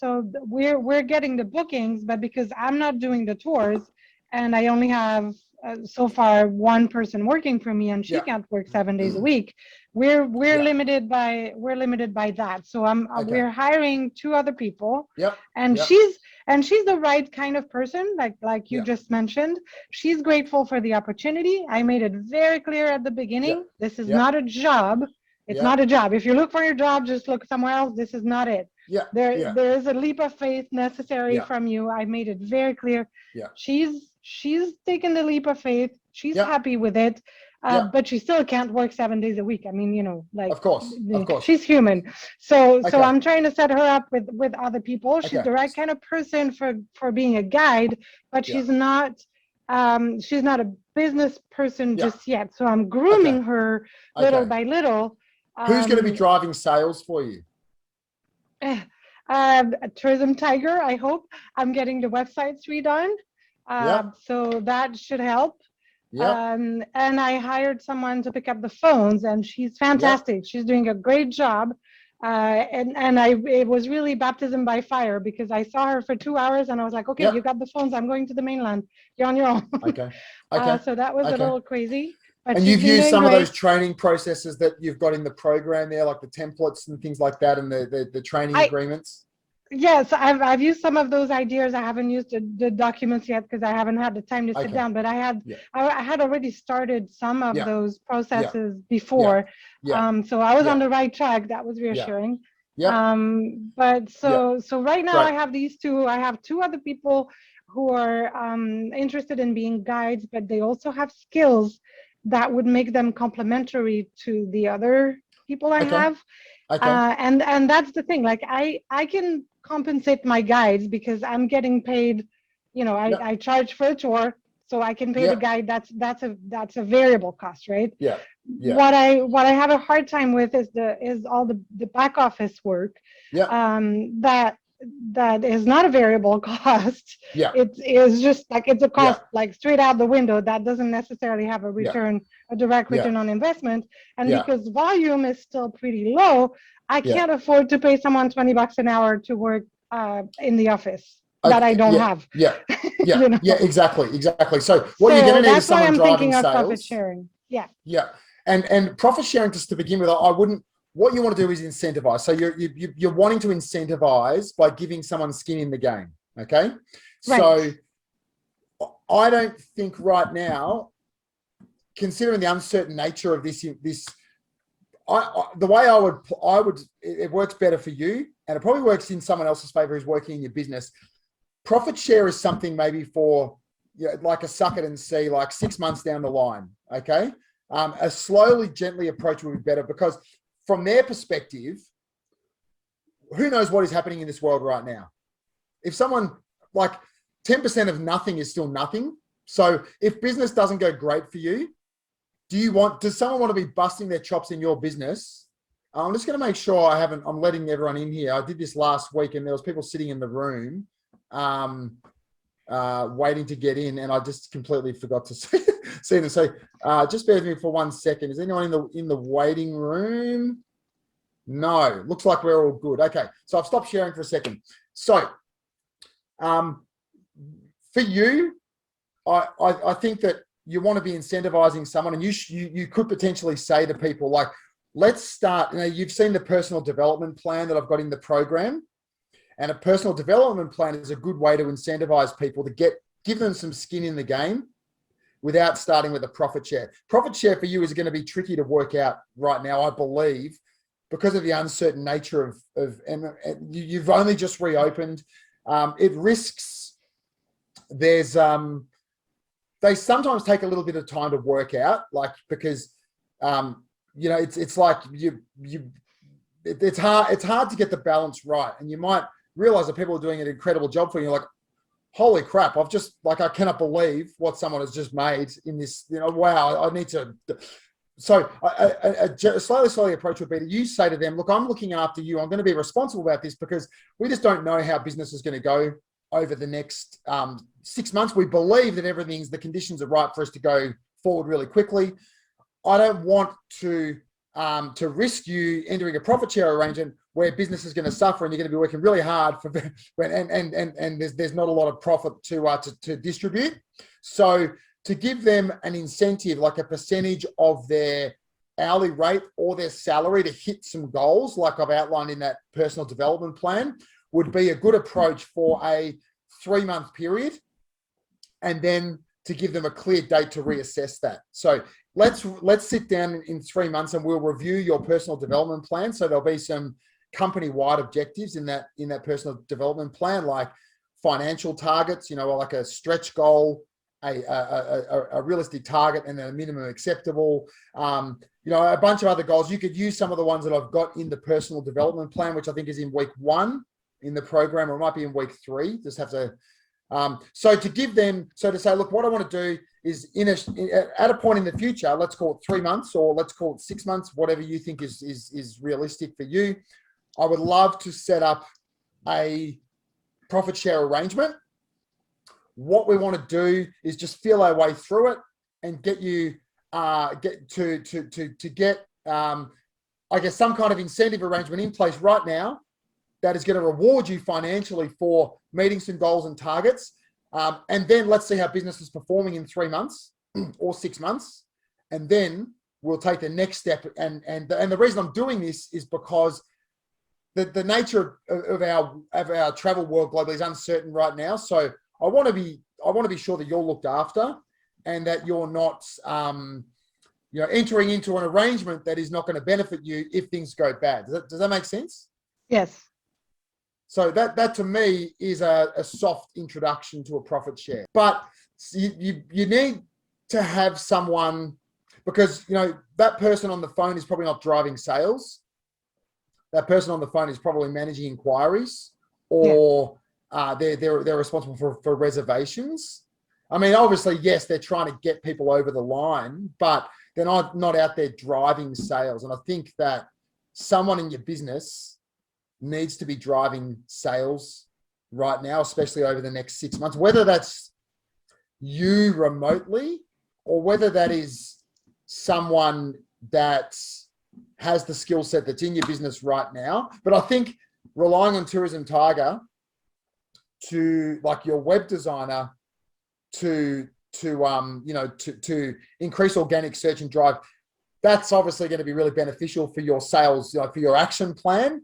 we're getting the bookings, but because I'm not doing the tours, and I only have so far one person working for me, and she can't work 7 days a week. We're limited by that. So we're hiring 2 other people. And she's the right kind of person, like you just mentioned. She's grateful for the opportunity. I made it very clear at the beginning. This is not a job. It's not a job. If you look for your job, just look somewhere else. This is not it. There is a leap of faith necessary from you. I made it very clear. She's taken the leap of faith. She's happy with it. But she still can't work 7 days a week. I mean, of course, she's human. So I'm trying to set her up with other people. She's the right kind of person for being a guide, but she's not a business person just yet. So I'm grooming her little by little. Who's going to be driving sales for you? Tourism Tiger, I hope. I'm getting the websites redone. So that should help. And I hired someone to pick up the phones, and she's fantastic. She's doing a great job. It was really baptism by fire, because I saw her for 2 hours and I was like, okay, you got the phones. I'm going to the mainland. You're on your own. So that was a little crazy. But and you've used some of those training processes that you've got in the program there, like the templates and things like that, and the training agreements? Yes, I've used some of those ideas. I haven't used the documents yet because I haven't had the time to sit down. But I had already started some of those processes before. So I was on the right track. That was reassuring. But right now I have these 2. I have 2 other people who are interested in being guides, but they also have skills that would make them complementary to the other people I have. And that's the thing. Like I can compensate my guides because I'm getting paid. I charge for a tour, so I can pay the guide. That's a variable cost, right? What I have a hard time with is all the back office work. That is not a variable cost. It is just like it's a cost like straight out the window that doesn't necessarily have a return, a direct return on investment. And because volume is still pretty low, I can't afford to pay someone $20 an hour to work in the office that I don't have. Exactly. So what you're going to need is someone driving sales. Profit sharing. And profit sharing, just to begin with, I wouldn't. What you want to do is incentivize. So you're wanting to incentivize by giving someone skin in the game. Okay. So I don't think right now, considering the uncertain nature of this, the way I would, it works better for you, and it probably works in someone else's favor who's working in your business. Profit share is something maybe for like a suck it and see, like 6 months down the line. Okay. A slowly, gently approach would be better, because from their perspective, who knows what is happening in this world right now? If someone, like 10% of nothing is still nothing. So if business doesn't go great for you, does someone want to be busting their chops in your business? I'm just going to make sure I'm letting everyone in here. I did this last week and there was people sitting in the room waiting to get in, and I just completely forgot to see them. So just bear with me for 1 second. Is anyone in the waiting room? No, looks like we're all good. Okay, so I've stopped sharing for a second. So for you, I think that you want to be incentivizing someone, and you could potentially say to people, like, let's start. You've seen the personal development plan that I've got in the program, and a personal development plan is a good way to incentivize people to give them some skin in the game without starting with a profit share. Profit share for you is going to be tricky to work out right now, I believe, because of the uncertain nature and you've only just reopened. It risks. They sometimes take a little bit of time to work out, like, because it's like it's hard to get the balance right, and you might realize that people are doing an incredible job for you. You're like, holy crap, I cannot believe what someone has just made in this, wow, I need to. So a slowly approach would be to you say to them, look, I'm looking after you. I'm going to be responsible about this because we just don't know how business is going to go over the next 6 months. We believe that the conditions are right for us to go forward really quickly. I don't want to risk you entering a profit share arrangement where business is going to suffer and you're going to be working really hard for, and there's not a lot of profit to distribute. So to give them an incentive, like a percentage of their hourly rate or their salary to hit some goals, like I've outlined in that personal development plan, would be a good approach for a 3-month period. And then to give them a clear date to reassess that. So let's sit down in 3 months and we'll review your personal development plan. So there'll be some company-wide objectives in that personal development plan, like financial targets, like a stretch goal, a realistic target, and then a minimum acceptable, a bunch of other goals. You could use some of the ones that I've got in the personal development plan, which I think is in week 1 in the program, or it might be in week 3. Just have to, so to say, look, what I want to do is at a point in the future, let's call it 3 months, or let's call it 6 months, whatever you think is realistic for you. I would love to set up a profit share arrangement. What we want to do is just feel our way through it and get you get I guess some kind of incentive arrangement in place right now that is going to reward you financially for meeting some goals and targets. And then let's see how business is performing in 3 months or 6 months. And then we'll take the next step. And the reason I'm doing this is because the nature of our travel world globally is uncertain right now. So I want to be sure that you're looked after and that you're not entering into an arrangement that is not going to benefit you if things go bad. Does that make sense? Yes. So that to me is a soft introduction to a profit share. But you need to have someone, because that person on the phone is probably not driving sales. That person on the phone is probably managing inquiries, or they're responsible for reservations. I mean, obviously, yes, they're trying to get people over the line, but they're not out there driving sales. And I think that someone in your business needs to be driving sales right now, especially over the next 6 months, whether that's you remotely or whether that is someone that has the skill set that's in your business right now. But I think relying on Tourism Tiger to, like, your web designer to increase organic search and drive, that's obviously going to be really beneficial for your sales, for your action plan.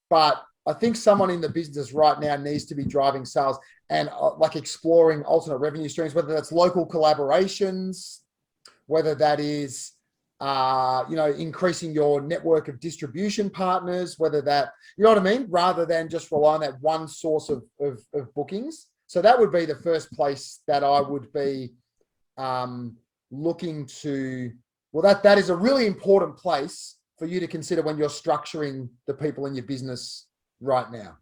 But I think someone in the business right now needs to be driving sales and exploring alternate revenue streams, whether that's local collaborations, whether that is increasing your network of distribution partners, whether that, you know what I mean, rather than just rely on that one source of bookings. So that would be the first place that I would be looking to. Well, that is a really important place for you to consider when you're structuring the people in your business right now.